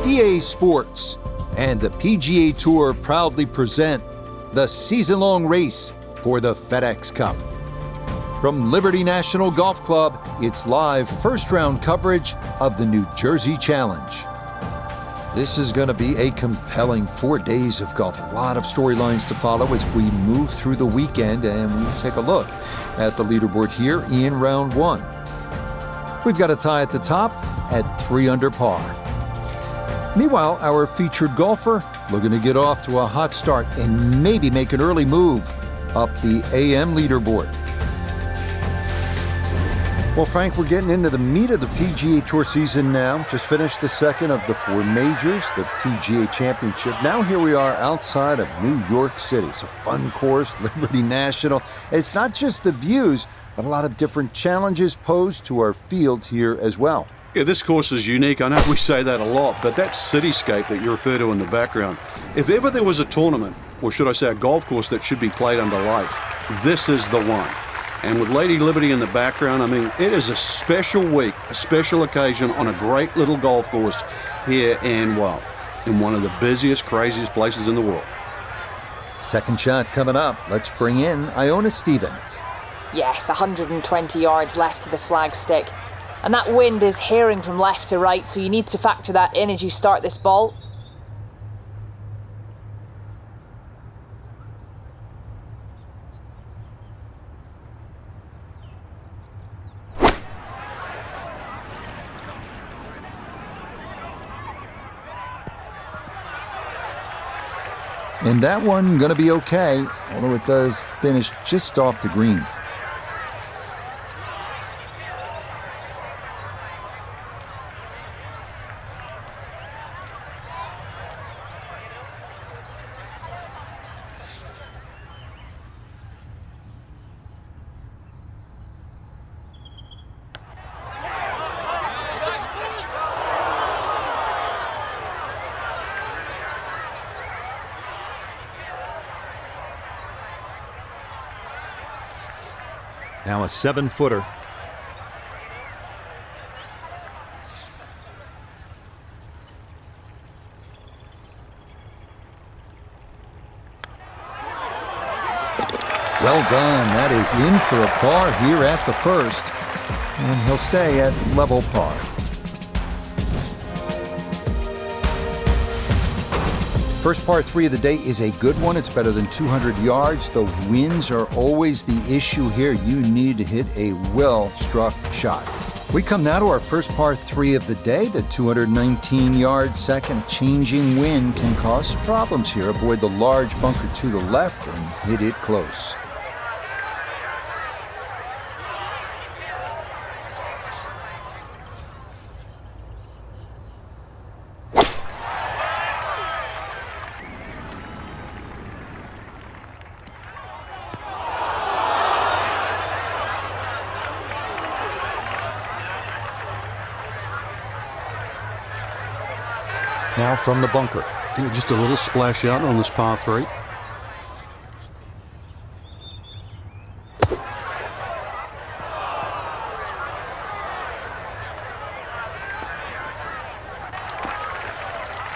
EA Sports and the PGA Tour proudly present the season-long race for the FedEx Cup. From Liberty National Golf Club, it's live first-round coverage of the New Jersey Challenge. This is going to be a compelling 4 days of golf. A lot of storylines to follow as we move through the weekend, and we'll take a look at the leaderboard here in round one. We've got a tie at the top at 3 under par. Meanwhile, our featured golfer looking to get off to a hot start and maybe make an early move up the AM leaderboard. Well, Frank, we're getting into the meat of the PGA Tour season now. Just finished the second of the 4 majors, the PGA Championship. Now here we are outside of New York City. It's a fun course, Liberty National. It's not just the views, but a lot of different challenges posed to our field here as well. Yeah, this course is unique. I know we say that a lot, but that cityscape that you refer to in the background, if ever there was a tournament, or should I say a golf course that should be played under lights, this is the one. And with Lady Liberty in the background, I mean, it is a special week, a special occasion on a great little golf course here in one of the busiest, craziest places in the world. Second shot coming up. Let's bring in Iona Stephen. Yes, 120 yards left to the flagstick. And that wind is herring from left to right, so you need to factor that in as you start this ball. And that one going to be okay, although it does finish just off the green. Now a 7-footer. Well done. That is in for a par here at the first. And he'll stay at level par. First par 3 of the day is a good one. It's better than 200 yards. The winds are always the issue here. You need to hit a well-struck shot. We come now to our first par 3 of the day. The 219 yards second. Changing wind can cause problems here. Avoid the large bunker to the left and hit it close. Now from the bunker. Just a little splash out on this par 3.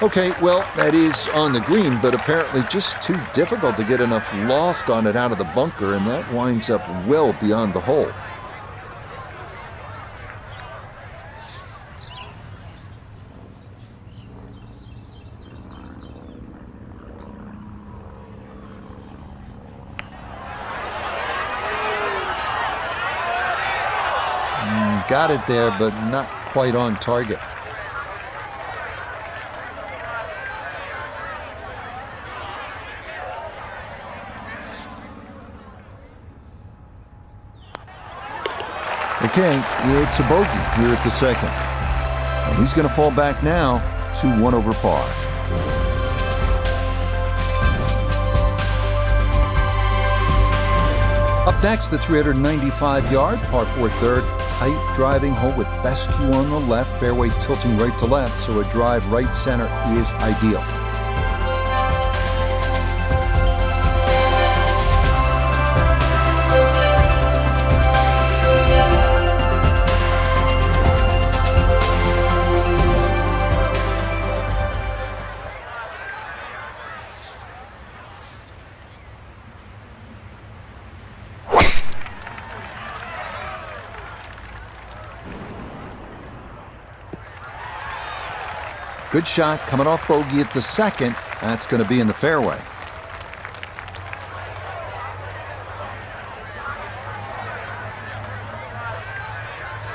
Okay, well, that is on the green, but apparently just too difficult to get enough loft on it out of the bunker, and that winds up well beyond the hole. Got it there, but not quite on target. Okay, it's a bogey here at the second. And he's going to fall back now to 1 over par. Up next, the 395-yard par 4 third. Tight driving hole with fescue on the left, fairway tilting right to left, so a drive right center is ideal. Good shot coming off bogey at the second. That's going to be in the fairway.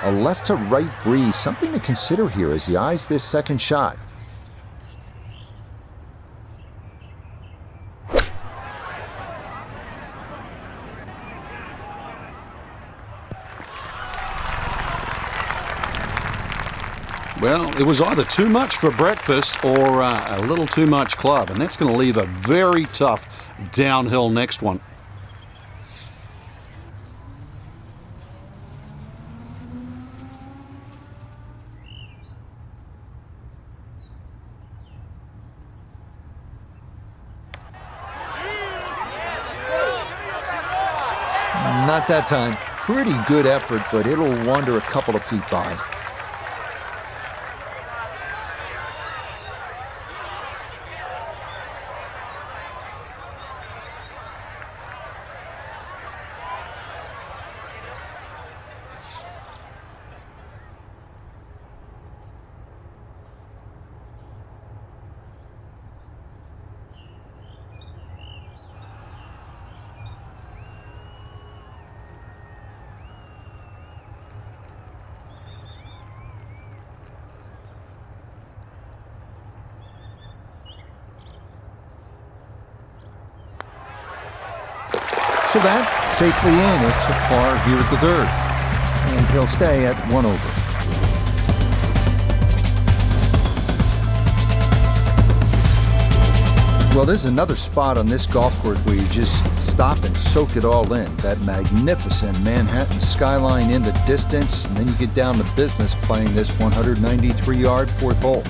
A left to right breeze, something to consider here as he eyes this second shot. Well, it was either too much for breakfast or a little too much club, and that's going to leave a very tough downhill next one. Not that time. Pretty good effort, but it'll wander a couple of feet by. So that safely in. It's a par here at the third. And he'll stay at 1 over. Well, there's another spot on this golf course where you just stop and soak it all in. That magnificent Manhattan skyline in the distance, and then you get down to business playing this 193-yard fourth hole.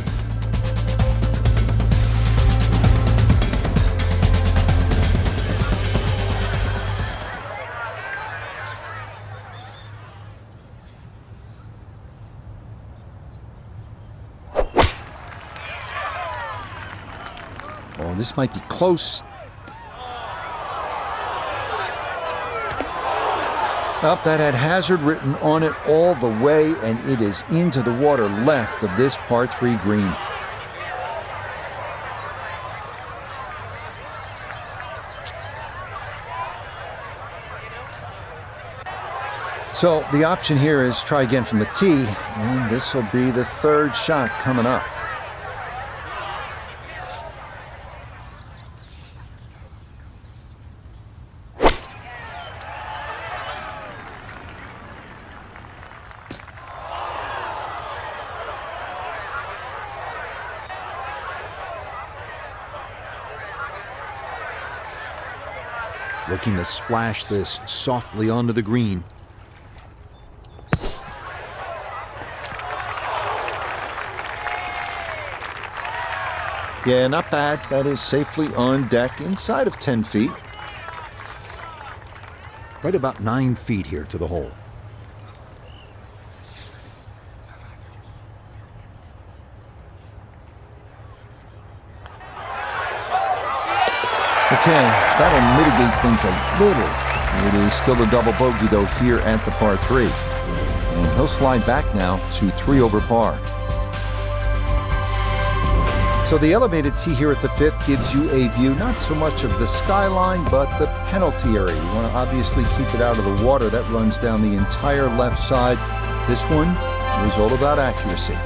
Oh, this might be close. Up, that had hazard written on it all the way, and it is into the water left of this par 3 green. So the option here is try again from the tee, and this will be the third shot coming up. Looking to splash this softly onto the green. Yeah, not bad. That is safely on deck inside of 10 feet. Right about 9 feet here to the hole. Okay, that'll mitigate things a little. It is still a double bogey, though, here at the par 3. And he'll slide back now to 3 over par. So the elevated tee here at the 5th gives you a view not so much of the skyline, but the penalty area. You want to obviously keep it out of the water. That runs down the entire left side. This one is all about accuracy.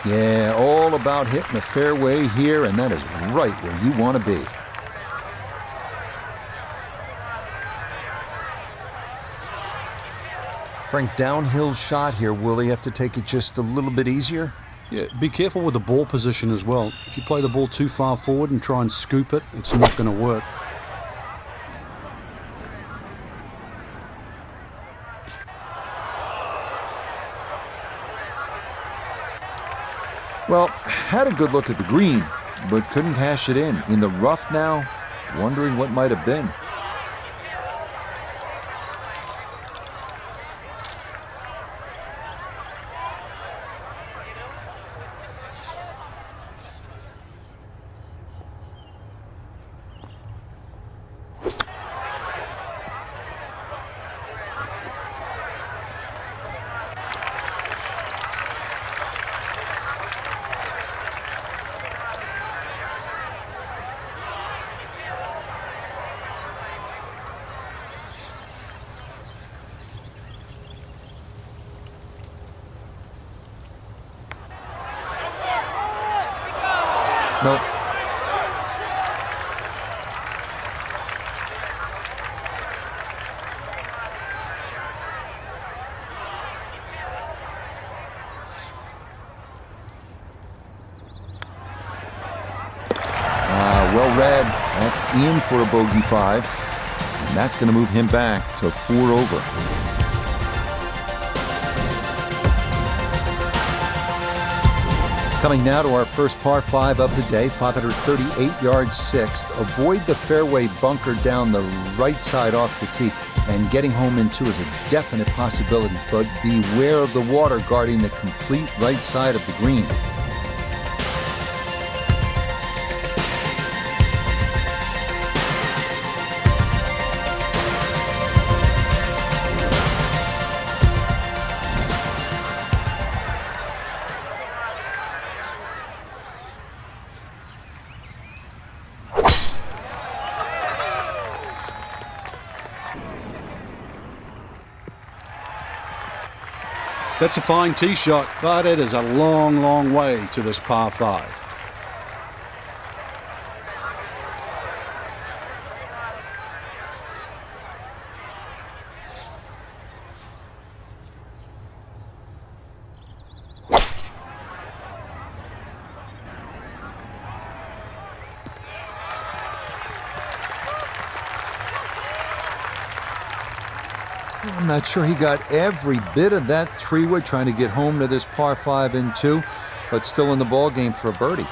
Yeah, all about hitting the fairway here, and that is right where you want to be. Frank, downhill shot here. Will he have to take it just a little bit easier? Yeah, be careful with the ball position as well. If you play the ball too far forward and try and scoop it, it's not going to work. Well, had a good look at the green, but couldn't cash it in. In the rough now, wondering what might have been. Nope. Well read. That's in for a bogey 5. And that's going to move him back to 4 over. Coming now to our first par 5 of the day, 538 yards, 6th. Avoid the fairway bunker down the right side off the tee, and getting home in 2 is a definite possibility, but beware of the water guarding the complete right side of the green. That's a fine tee shot, but it is a long, long way to this par 5. I'm not sure he got every bit of that 3-wood trying to get home to this par 5 in 2, but still in the ball game for a birdie.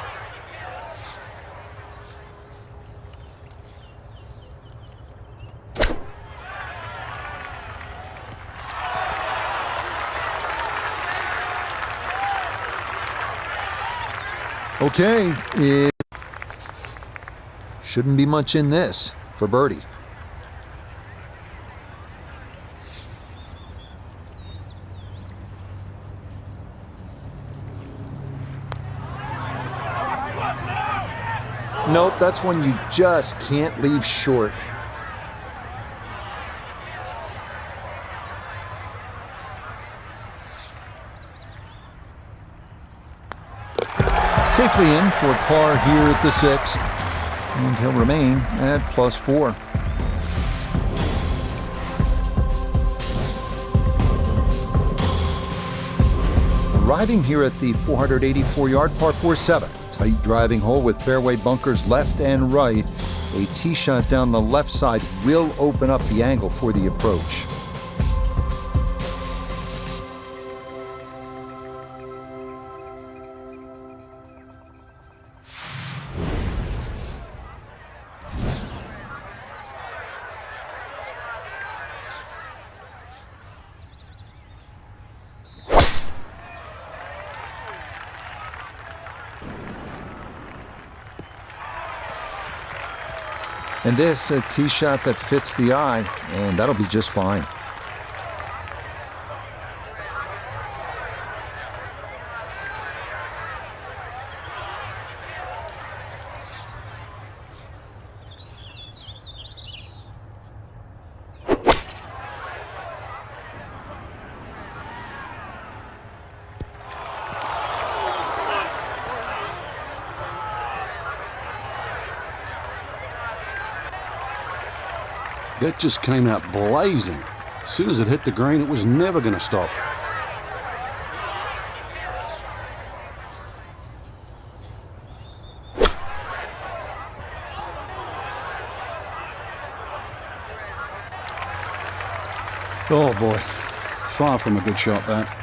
Okay, it shouldn't be much in this for birdie. Nope, that's one you just can't leave short. Safely in for par here at the 6th, and he'll remain at +4. Arriving here at the 484-yard par 4 7th. Tight driving hole with fairway bunkers left and right. A tee shot down the left side will open up the angle for the approach. And this, a tee shot that fits the eye, and that'll be just fine. That just came out blazing. As soon as it hit the green, it was never going to stop. Oh boy, far from a good shot that.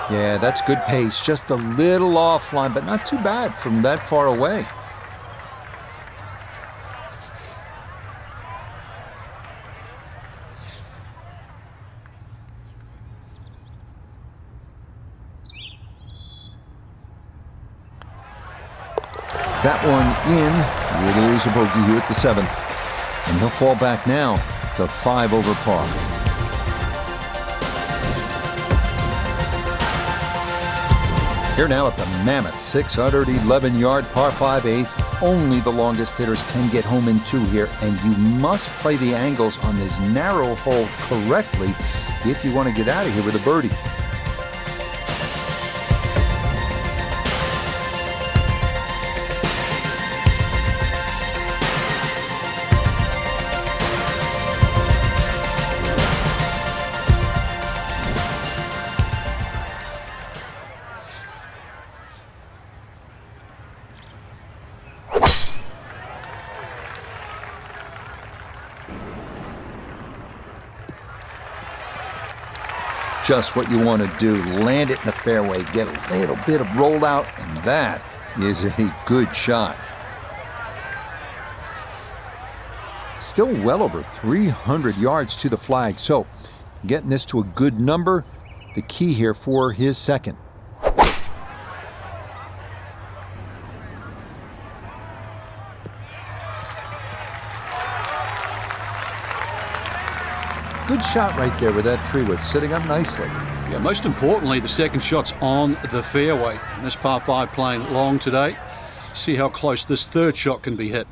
Yeah, that's good pace. Just a little offline, but not too bad from that far away. That one in. It is a bogey here at the 7th. And he'll fall back now to 5 over par. Here now at the mammoth 611-yard par 5 8th. Only the longest hitters can get home in 2 here, and you must play the angles on this narrow hole correctly if you want to get out of here with a birdie. Just what you want to do. Land it in the fairway, get a little bit of roll out, and that is a good shot. Still well over 300 yards to the flag, so getting this to a good number, the key here for his second. Good shot right there with that 3-wood, sitting up nicely. Yeah, most importantly, the second shot's on the fairway. And this par 5 playing long today. See how close this third shot can be hit.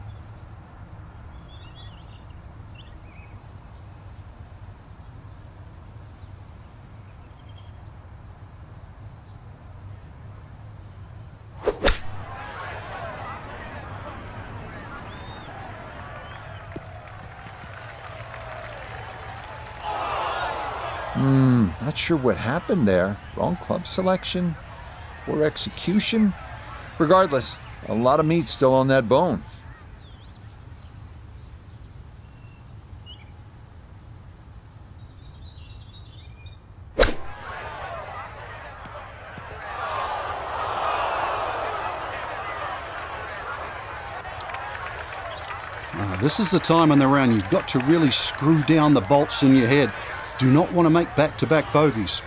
Not sure what happened there. Wrong club selection, poor execution. Regardless, a lot of meat still on that bone. This is the time in the round you've got to really screw down the bolts in your head. Do not want to make back-to-back bogeys.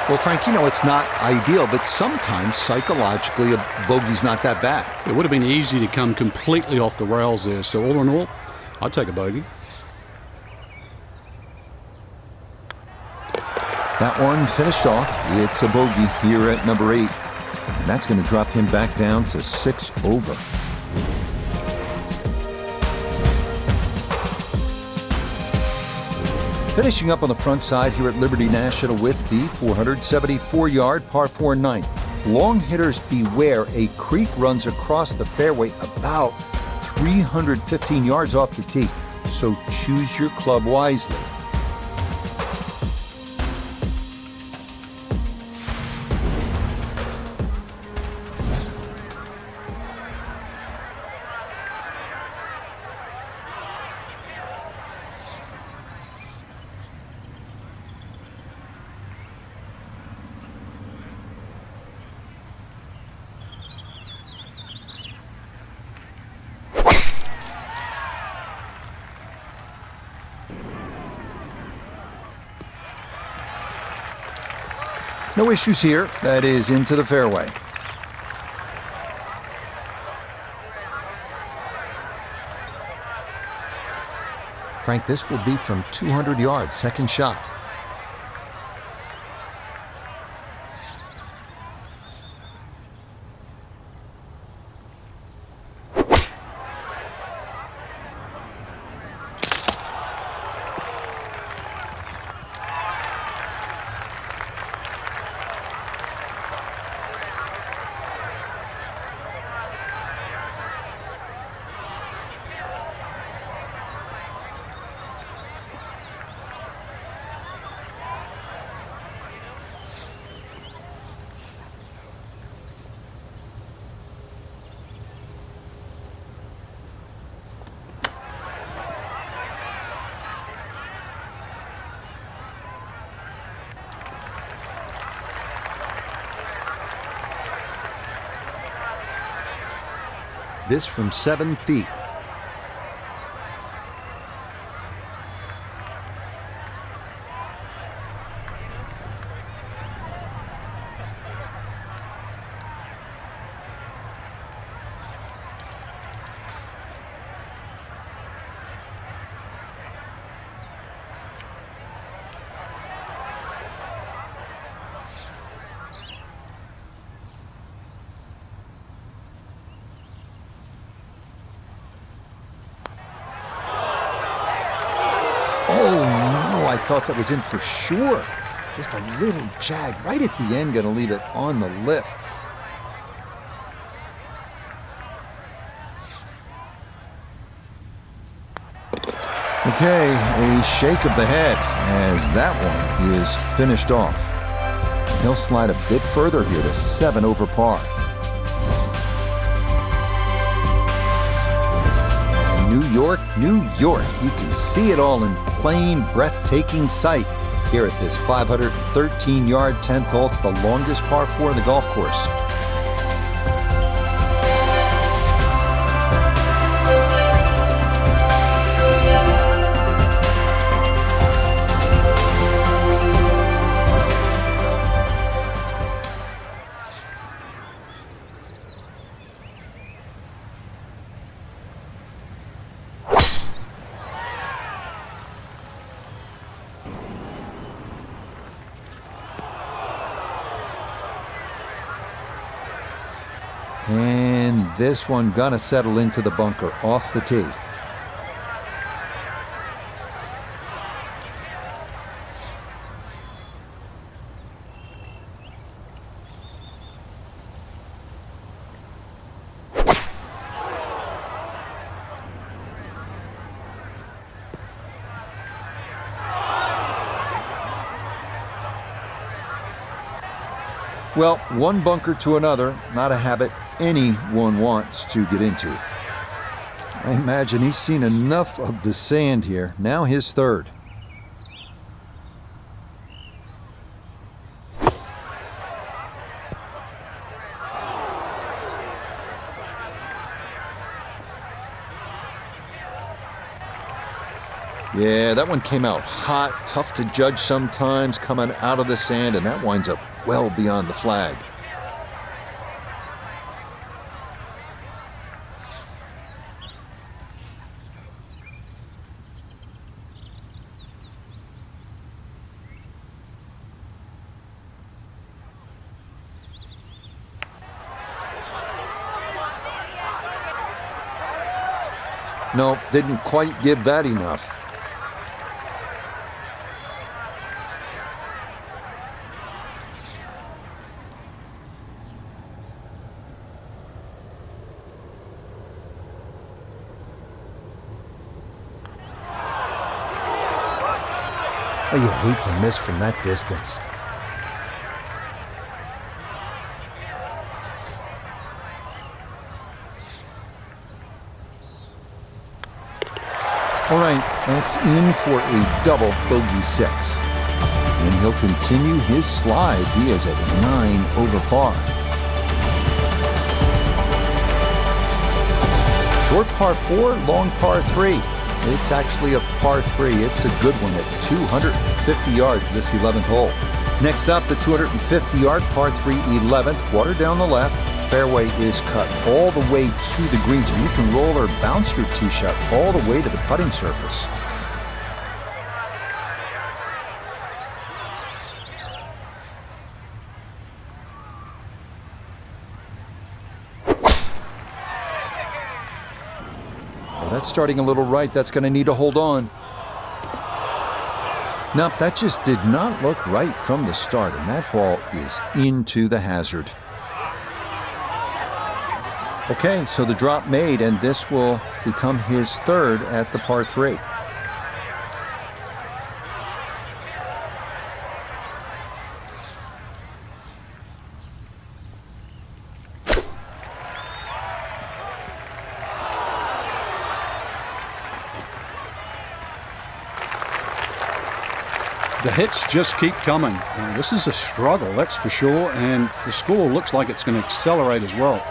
Well, Frank, you know it's not ideal, but sometimes psychologically a bogey's not that bad. It would have been easy to come completely off the rails there. So all in all, I'd take a bogey. That one finished off. It's a bogey here at number 8. And that's going to drop him back down to 6 over. Finishing up on the front side here at Liberty National with the 474-yard par 4 9th. Long hitters beware, a creek runs across the fairway about 315 yards off the tee, so choose your club wisely. No issues here. That is into the fairway. Frank, this will be from 200 yards, second shot. This from 7 feet. Oh, no, I thought that was in for sure. Just a little jag right at the end, gonna leave it on the lip. Okay, a shake of the head as that one is finished off. He'll slide a bit further here to 7 over par. And New York, New York. You can see it all in plain, breathtaking sight here at this 513-yard 10th hole. It's the longest par 4 in the golf course. And this one gonna settle into the bunker off the tee. Well, one bunker to another, not a habit anyone wants to get into. I imagine he's seen enough of the sand here. Now his third. Yeah, that one came out hot, tough to judge sometimes, coming out of the sand, and that winds up well beyond the flag. No, didn't quite give that enough. Oh, you hate to miss from that distance. All right, that's in for a double bogey 6. And he'll continue his slide. He is at 9 over par. Short par 4, long par 3. It's actually a par 3. It's a good one at 250 yards, this 11th hole. Next up, the 250-yard par 3 11th. Water down the left. Fairway is cut all the way to the green, so you can roll or bounce your tee shot all the way to the putting surface. Well, that's starting a little right. That's going to need to hold on. Nope, that just did not look right from the start, and that ball is into the hazard. Okay, so the drop made, and this will become his third at the par 3. The hits just keep coming. This is a struggle, that's for sure, and the score looks like it's going to accelerate as well.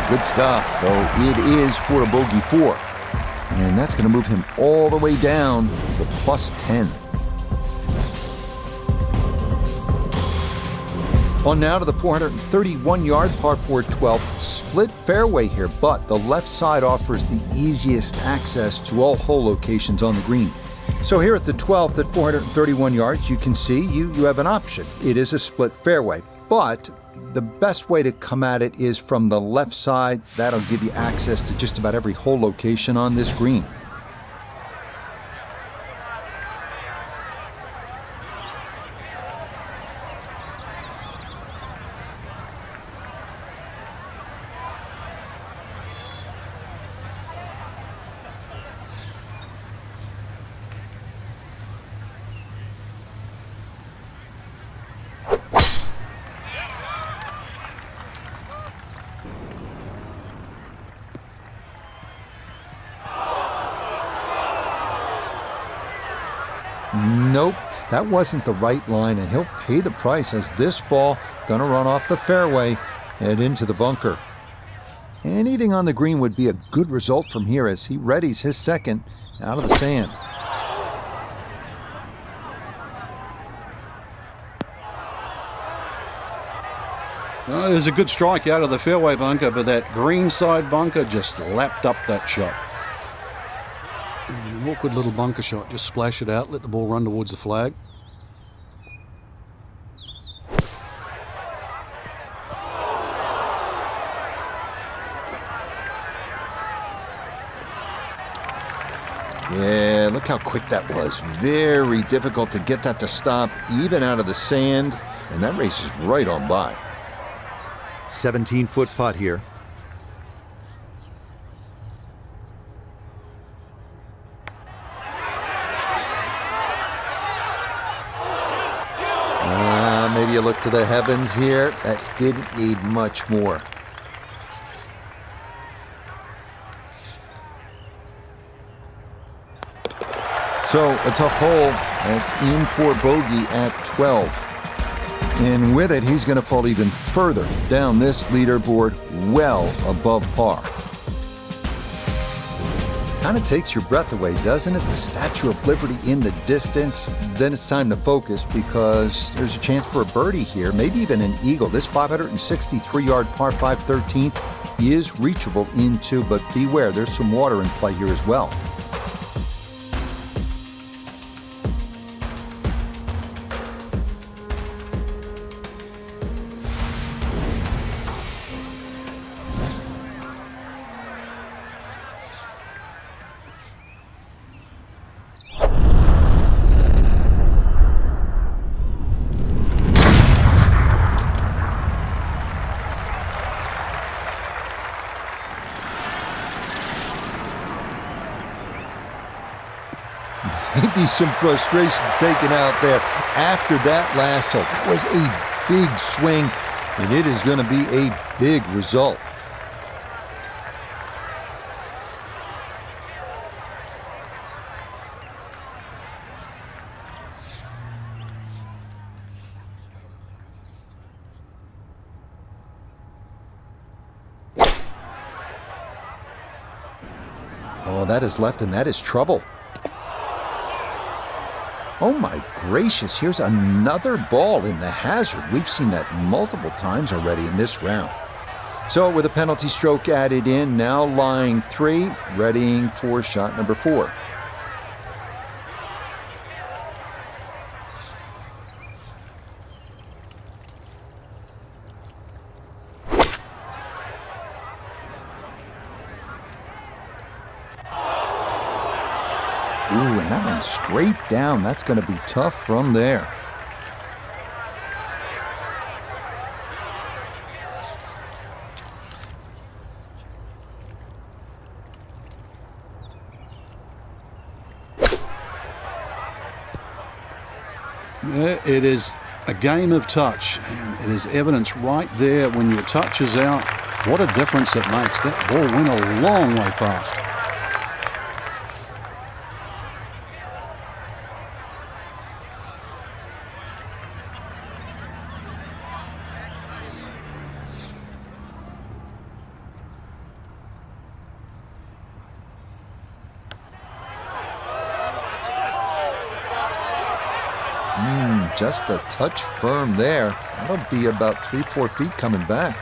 Good stuff, though it is for a bogey 4. And that's going to move him all the way down to plus 10. On now to the 431-yard par 4 12th. Split fairway here, but the left side offers the easiest access to all hole locations on the green. So here at the 12th at 431 yards, you can see you have an option. It is a split fairway, but the best way to come at it is from the left side. That'll give you access to just about every hole location on this green. Nope, that wasn't the right line, and he'll pay the price as this ball gonna run off the fairway and into the bunker. Anything on the green would be a good result from here as he readies his second out of the sand. There's a good strike out of the fairway bunker, but that green side bunker just lapped up that shot. And an awkward little bunker shot. Just splash it out, let the ball run towards the flag. Yeah, look how quick that was. Very difficult to get that to stop, even out of the sand, and that race is right on by. 17-foot putt here. Maybe you look to the heavens here. That didn't need much more. So, a tough hole. That's in for bogey at 12. And with it, he's going to fall even further down this leaderboard, well above par. Kind of takes your breath away, doesn't it? The Statue of Liberty in the distance. Then it's time to focus because there's a chance for a birdie here, maybe even an eagle. This 563-yard par 5 13th is reachable into, but beware, there's some water in play here as well. Maybe some frustrations taken out there after that last hole. That was a big swing, and it is going to be a big result. Oh, that is left, and that is trouble. Oh my gracious, here's another ball in the hazard. We've seen that multiple times already in this round. So with a penalty stroke added in, now lying 3, readying for shot number 4. Ooh, and that went straight down. That's going to be tough from there. It is a game of touch, and it is evidence right there when your touch is out. What a difference it makes. That ball went a long way past. Just a touch firm there. That'll be about 3-4 feet coming back.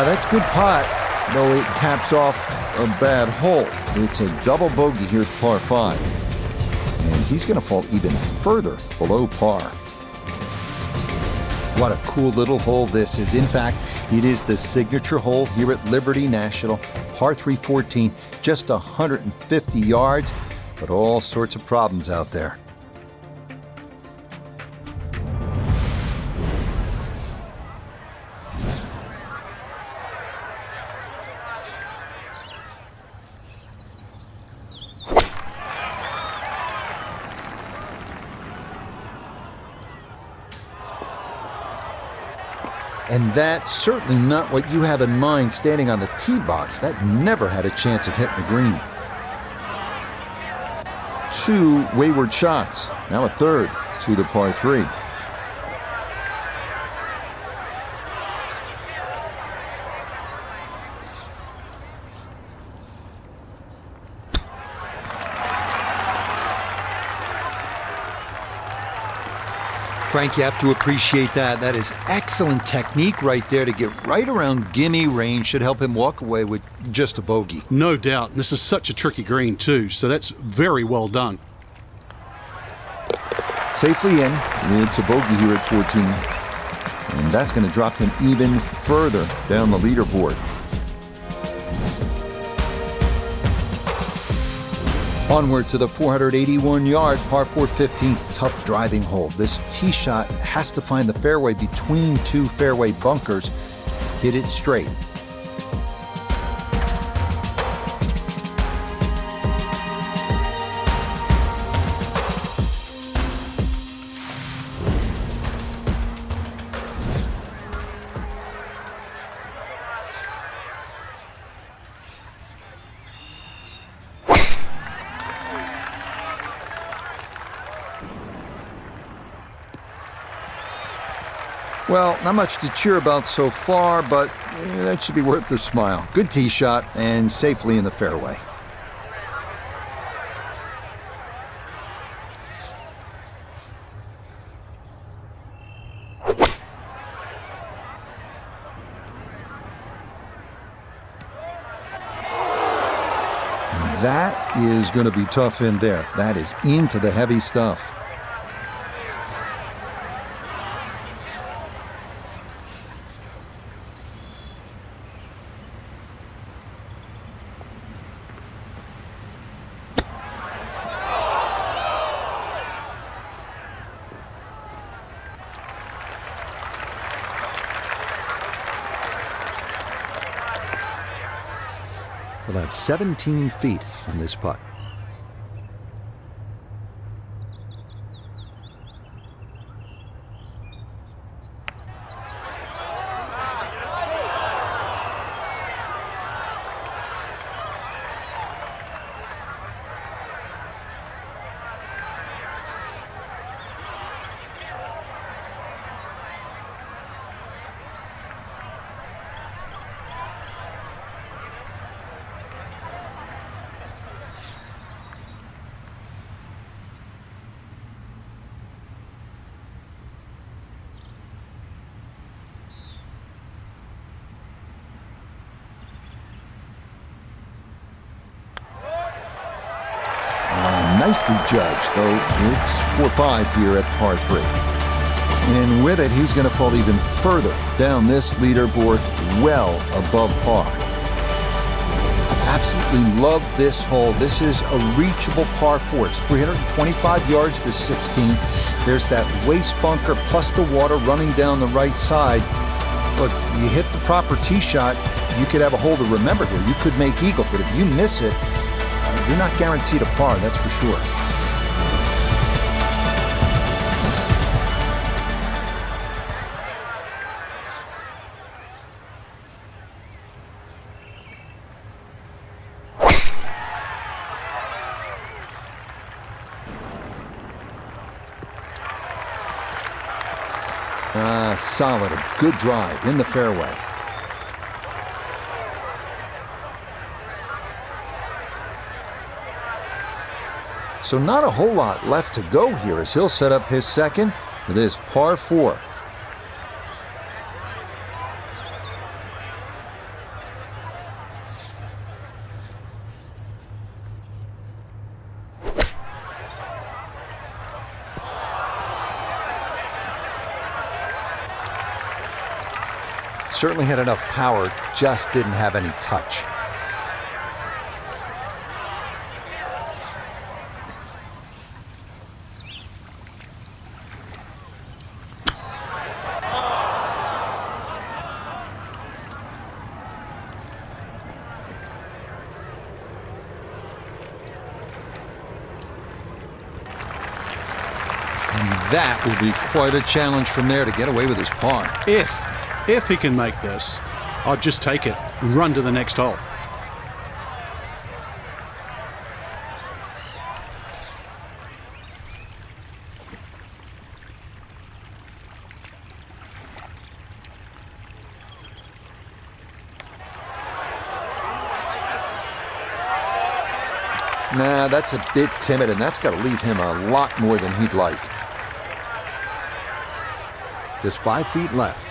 That's good putt, though it caps off a bad hole. It's a double bogey here at par 5. And he's going to fall even further below par. What a cool little hole this is. In fact, it is the signature hole here at Liberty National, par 3 14, just 150 yards, but all sorts of problems out there. And that's certainly not what you have in mind standing on the tee box. That never had a chance of hitting the green. 2 wayward shots. Now a third to the par 3. Frank, you have to appreciate that. That is excellent technique right there to get right around gimme range. Should help him walk away with just a bogey. No doubt. This is such a tricky green, too, so that's very well done. Safely in. It's a bogey here at 14. And that's going to drop him even further down the leaderboard. Onward to the 481-yard par 4 15th tough driving hole. This tee shot has to find the fairway between 2 fairway bunkers. Hit it straight. Well, not much to cheer about so far, but that should be worth the smile. Good tee shot and safely in the fairway. And that is going to be tough in there. That is into the heavy stuff. He'll have 17 feet on this putt. Nicely judged, though it's 4-5 here at par 3. And with it, he's going to fall even further down this leaderboard, well above par. Absolutely love this hole. This is a reachable par 4. It's 325 yards to 16. There's that waist bunker plus the water running down the right side. Look, you hit the proper tee shot, you could have a hole to remember here. You could make eagle, but if you miss it, you're not guaranteed a par, that's for sure. Solid, a good drive in the fairway. So not a whole lot left to go here as he'll set up his second for this par 4. Certainly had enough power, just didn't have any touch. And that will be quite a challenge from there to get away with his par. If he can make this, I'd just take it and run to the next hole. Nah, that's a bit timid, and that's got to leave him a lot more than he'd like. Just 5 feet left.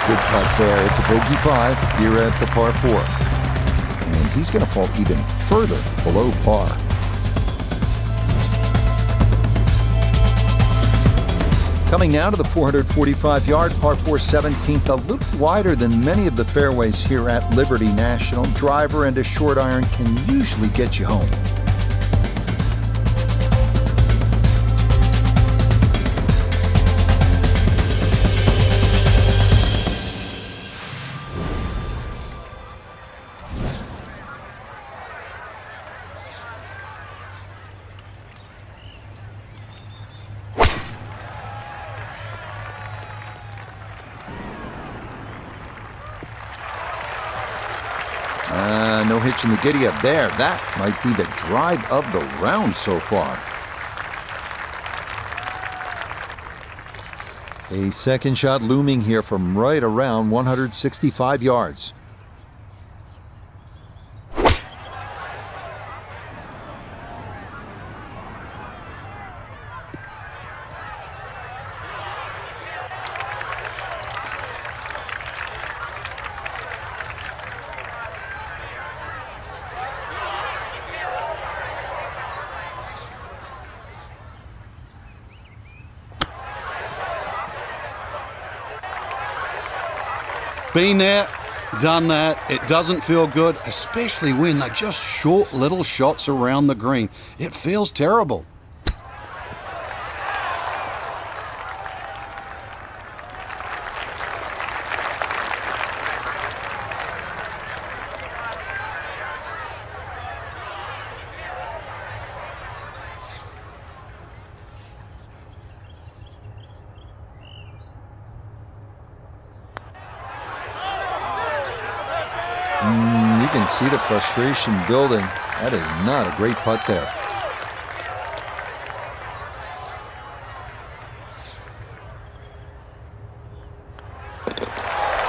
Good putt there. It's a bogey 5 here at the par 4. And he's going to fall even further below par. Coming now to the 445-yard par 4 17th, a little wider than many of the fairways here at Liberty National. Driver and a short iron can usually get you home. No hitch in the giddy up there. That might be the drive of the round so far. A second shot looming here from right around 165 yards. Been there, done that. It doesn't feel good, especially when they're just short little shots around the green. It feels terrible. You can see the frustration building. That is not a great putt there.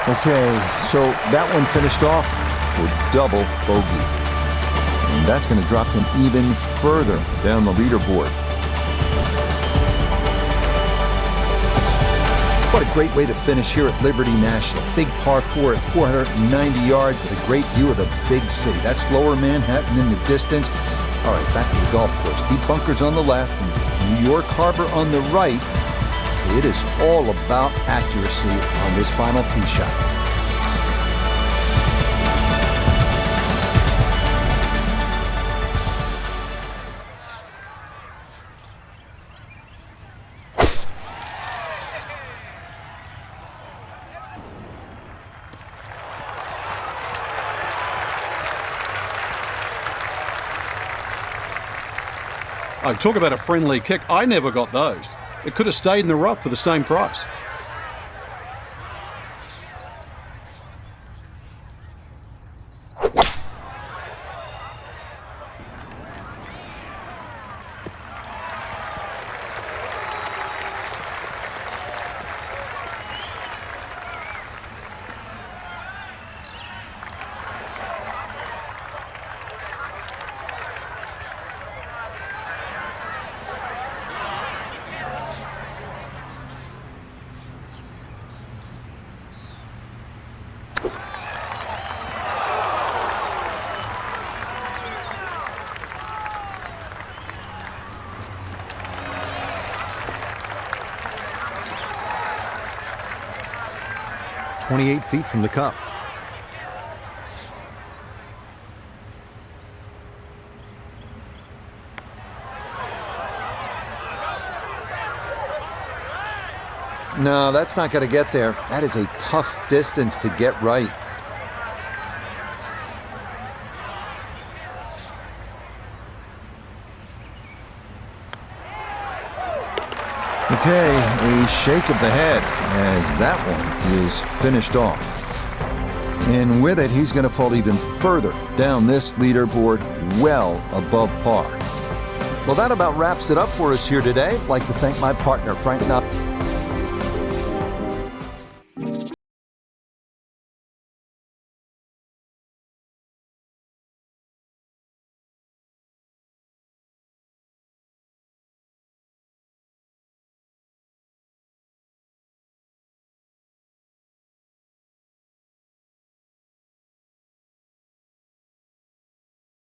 Okay, so that one finished off with double bogey. And that's going to drop him even further down the leaderboard. What a great way to finish here at Liberty National. Big par 4 at 490 yards with a great view of the big city. That's lower Manhattan in the distance. All right, back to the golf course. Deep bunkers on the left and New York Harbor on the right. It is all about accuracy on this final tee shot. Oh, talk about a friendly kick. I never got those. It could have stayed in the rough for the same price. 28 feet from the cup. No, that's not going to get there. That is a tough distance to get right. Okay, a shake of the head as that one is finished off. And with it, he's going to fall even further down this leaderboard, well above par. Well, that about wraps it up for us here today. I'd like to thank my partner, Frank Knott.